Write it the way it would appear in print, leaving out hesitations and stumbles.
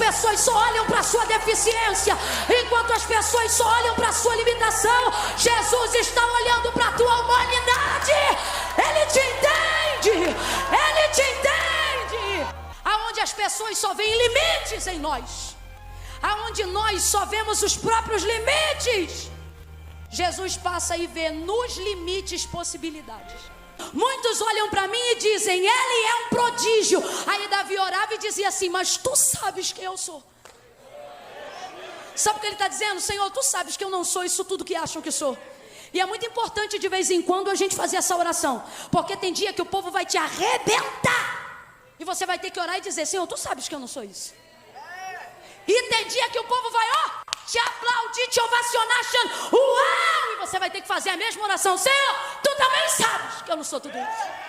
pessoas só olham para a sua deficiência, enquanto as pessoas só olham para a sua limitação, Jesus está olhando para a tua humanidade. Ele te entende. Ele te entende. Aonde as pessoas só veem limites em nós, aonde nós só vemos os próprios limites, Jesus passa e vê nos limites possibilidades. Muitos olham para mim e dizem: ele é um prodígio. Aí Davi orava e dizia assim: mas tu sabes quem eu sou. Sabe o que ele está dizendo? Senhor, tu sabes que eu não sou isso tudo que acham que sou. E é muito importante de vez em quando a gente fazer essa oração, porque tem dia que o povo vai te arrebentar e você vai ter que orar e dizer: Senhor, tu sabes que eu não sou isso. E tem dia que o povo vai, te aplaudir, te ovacionar, achando uau! E você vai ter que fazer a mesma oração: Senhor, tu também sabes que eu não sou tudo isso.